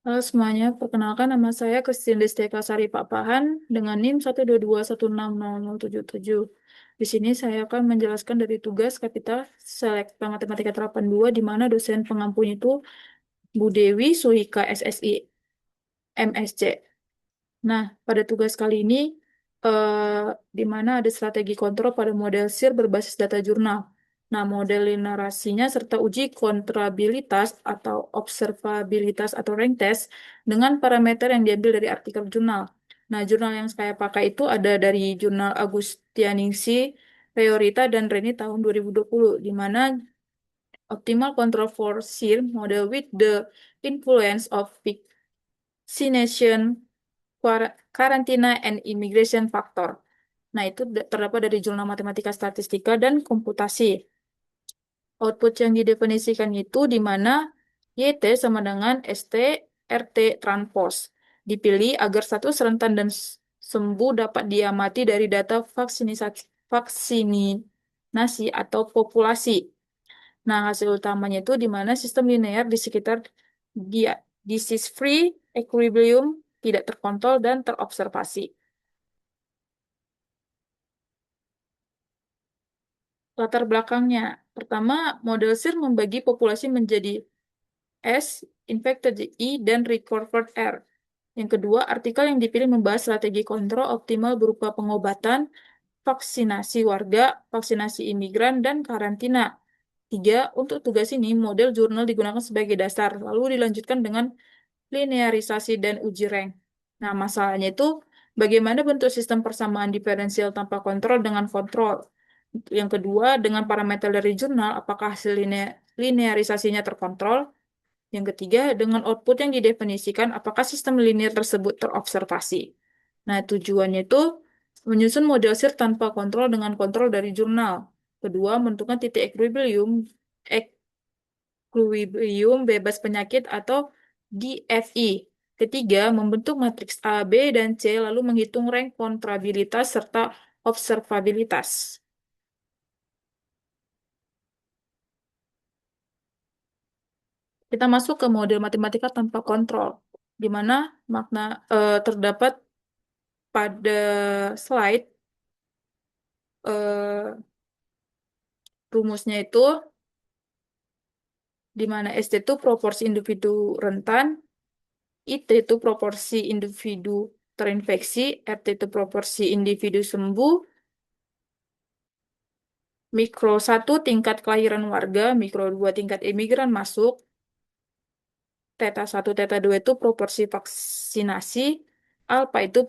Halo semuanya, perkenalkan nama saya Christine Desteka Sari Papahan dengan NIM 122160077. Di sini saya akan menjelaskan dari tugas Kapital Selekta Matematika Terapan 2 di mana dosen pengampunya itu Bu Dewi Suhika SSI MSC. Nah, pada tugas kali ini di mana ada strategi kontrol pada model SIR berbasis data jurnal. Nah, model narasinya serta uji kontrabilitas atau observabilitas atau rank test dengan parameter yang diambil dari artikel jurnal. Nah, jurnal yang saya pakai itu ada dari jurnal Agustianingsi, Priorita, dan Reni tahun 2020, di mana optimal control for SIR model with the influence of vaccination, karantina, and immigration factor. Nah, itu terdapat dari Jurnal Matematika Statistika dan Komputasi. Output yang didefinisikan itu di mana YT sama dengan ST RT transpose. Dipilih agar satu serentan dan sembuh dapat diamati dari data vaksinasi atau populasi. Nah, hasil utamanya itu di mana sistem linear di sekitar dia disease free, equilibrium, tidak terkontrol dan terobservasi. Latar belakangnya, pertama, model SIR membagi populasi menjadi S, infected E, dan recovered R. Yang kedua, artikel yang dipilih membahas strategi kontrol optimal berupa pengobatan, vaksinasi warga, vaksinasi imigran, dan karantina. Tiga, untuk tugas ini, model jurnal digunakan sebagai dasar, lalu dilanjutkan dengan linearisasi dan uji rank. Nah, masalahnya itu bagaimana bentuk sistem persamaan diferensial tanpa kontrol dengan kontrol. Yang kedua, dengan parameter dari jurnal, apakah hasil linearisasinya terkontrol? Yang ketiga, dengan output yang didefinisikan, apakah sistem linear tersebut terobservasi? Nah, tujuannya itu menyusun model SIR tanpa kontrol dengan kontrol dari jurnal. Kedua, menentukan titik equilibrium bebas penyakit atau DFI. Ketiga, membentuk matriks A, B, dan C, lalu menghitung rank kontrabilitas serta observabilitas. Kita masuk ke model matematika tanpa kontrol, di mana makna terdapat pada slide eh, rumusnya itu, di mana ST itu proporsi individu rentan, IT itu proporsi individu terinfeksi, RT itu proporsi individu sembuh, mikro 1 tingkat kelahiran warga, mikro 2 tingkat imigran masuk, Theta 1, Theta 2 itu proporsi vaksinasi, alpha itu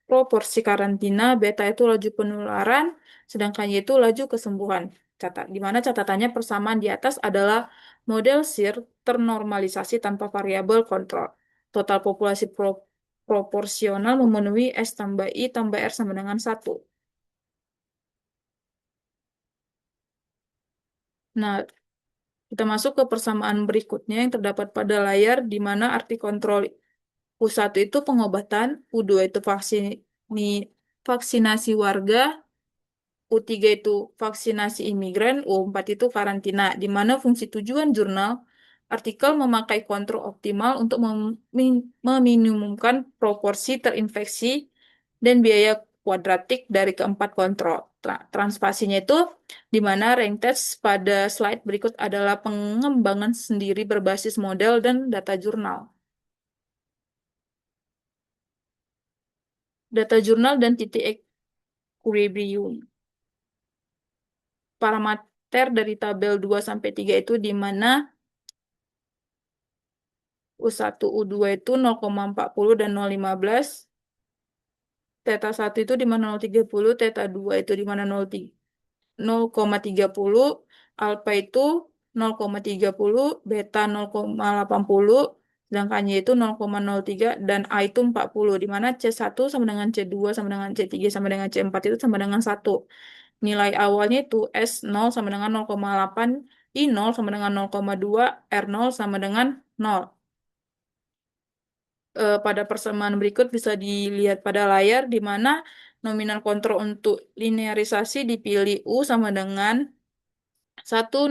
proporsi karantina, beta itu laju penularan, sedangkan Y itu laju kesembuhan. Di mana catatannya persamaan di atas adalah model SIR ternormalisasi tanpa variabel kontrol. Total populasi proporsional memenuhi S tambah I tambah R sama dengan 1. Nah, kita masuk ke persamaan berikutnya yang terdapat pada layar, di mana arti kontrol U1 itu pengobatan, U2 itu vaksinasi warga, U3 itu vaksinasi imigran, U4 itu karantina, di mana fungsi tujuan jurnal artikel memakai kontrol optimal untuk meminimumkan proporsi terinfeksi dan biaya kuadratik dari keempat kontrol. Transparansinya itu di mana rank test pada slide berikut adalah pengembangan sendiri berbasis model dan data jurnal. Data jurnal dan titik equilibrium. Parameter dari tabel 2 sampai 3 itu di mana U1, U2 itu 0,40 dan 0,15. Theta 1 itu di mana 0,30, theta 2 itu di mana 0,30, alpha itu 0,30, beta 0,80, sedangkan Y itu 0,03, dan A itu 40, di mana C1 sama dengan C2 sama dengan C3 sama dengan C4 itu sama dengan 1. Nilai awalnya itu S0 sama dengan 0,8, I0 sama dengan 0,2, R0 sama dengan 0. Pada persamaan berikut bisa dilihat pada layar di mana nominal kontrol untuk linearisasi dipilih U sama dengan 1,000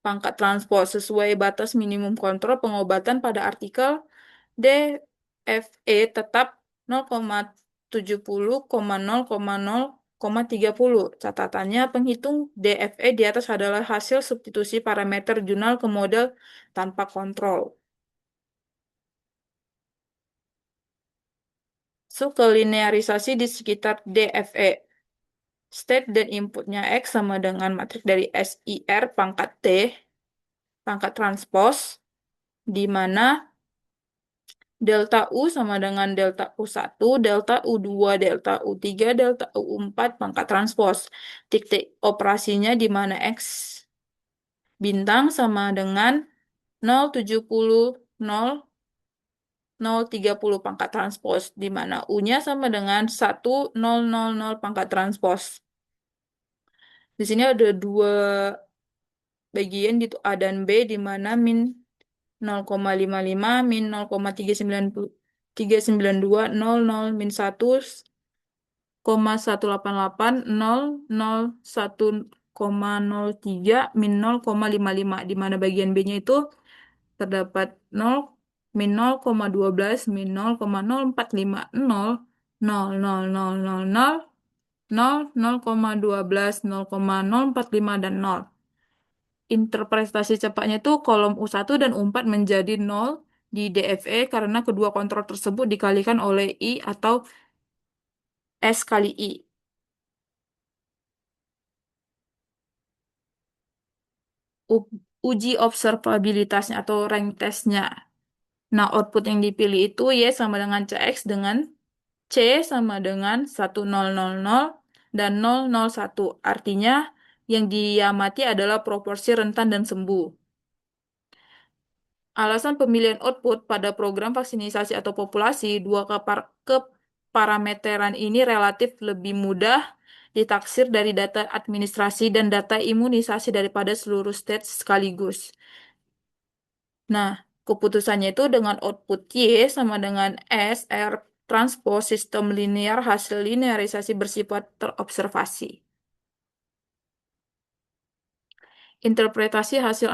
pangkat transport sesuai batas minimum kontrol pengobatan pada artikel DFE tetap 0,70,0,0,30. Catatannya, penghitung DFE di atas adalah hasil substitusi parameter jurnal ke model tanpa kontrol. So, ke linearisasi di sekitar DFE. State dan inputnya X sama dengan matriks dari SIR pangkat T, pangkat transpose, di mana delta U sama dengan delta U1, delta U2, delta U3, delta U4 pangkat transpose. Titik operasinya di mana X bintang sama dengan 0,70, 0,030 pangkat transpose, di mana U-nya sama dengan 1,000 pangkat transpose. Di sini ada dua bagian gitu A dan B, di mana min 0,55, min 0,392, 00, min 1,188, 1,03, min 0,55, di mana bagian B-nya itu terdapat 0, min 0,12, min 0,045, 0, 0, 0, 0, 0, 0, 0, 0,12, 0,045, dan 0. Interpretasi cepatnya itu kolom U1 dan U4 menjadi 0 di DFE karena kedua kontrol tersebut dikalikan oleh I atau S kali I. Uji observabilitasnya atau rank testnya. Nah, output yang dipilih itu Y sama dengan CX dengan C sama dengan 1000 dan 001. Artinya yang diamati adalah proporsi rentan dan sembuh. Alasan pemilihan output pada program vaksinisasi atau populasi, dua keparameteran ini relatif lebih mudah ditaksir dari data administrasi dan data imunisasi daripada seluruh stage sekaligus. Nah, keputusannya itu dengan output Y sama dengan S, R transpose sistem linear hasil linearisasi bersifat terobservasi. Interpretasi hasil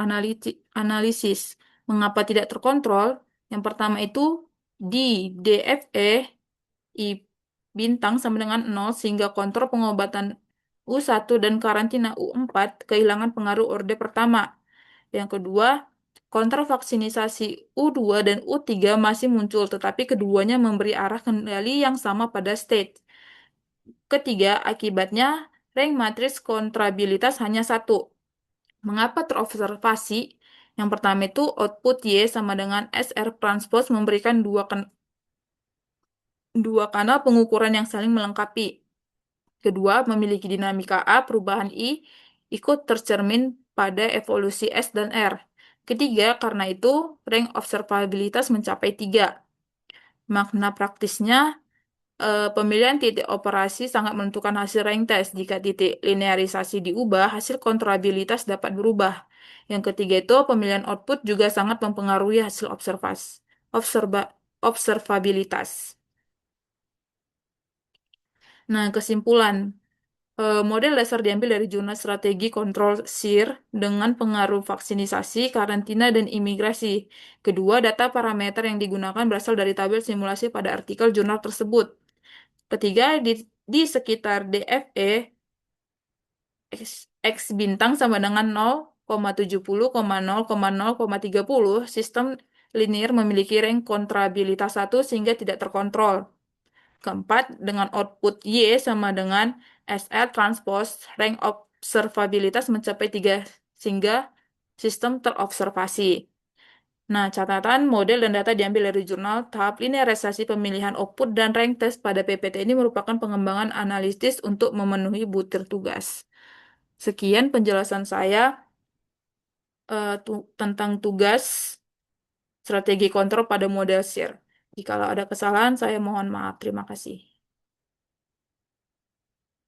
analisis. Mengapa tidak terkontrol? Yang pertama itu di DFE I bintang sama dengan 0 sehingga kontrol pengobatan U1 dan karantina U4 kehilangan pengaruh orde pertama. Yang kedua, kontrol vaksinisasi U2 dan U3 masih muncul, tetapi keduanya memberi arah kendali yang sama pada state. Ketiga, akibatnya rank matriks kontrabilitas hanya satu. Mengapa terobservasi? Yang pertama itu output Y sama dengan SR transpose memberikan dua kanal pengukuran yang saling melengkapi. Kedua, memiliki dinamika A, perubahan I ikut tercermin pada evolusi S dan R. Ketiga, karena itu rank observabilitas mencapai 3. Makna praktisnya, pemilihan titik operasi sangat menentukan hasil rank test. Jika titik linearisasi diubah, hasil kontrolabilitas dapat berubah. Yang ketiga itu, pemilihan output juga sangat mempengaruhi hasil observabilitas. Nah, kesimpulan. Model dasar diambil dari jurnal strategi kontrol SIR dengan pengaruh vaksinisasi, karantina, dan imigrasi. Kedua, data parameter yang digunakan berasal dari tabel simulasi pada artikel jurnal tersebut. Ketiga, di sekitar DFE, X bintang sama dengan 0,70,0,0,30, sistem linear memiliki rank kontrabilitas 1 sehingga tidak terkontrol. Keempat, dengan output Y sama dengan SL transpose, rank observabilitas mencapai 3 sehingga sistem terobservasi. Nah, catatan, model, dan data diambil dari jurnal. Tahap linearisasi pemilihan output dan rank test pada PPT ini merupakan pengembangan analitis untuk memenuhi butir tugas. Sekian penjelasan saya tentang tugas strategi kontrol pada model SIR. Jika ada kesalahan, saya mohon maaf. Terima kasih.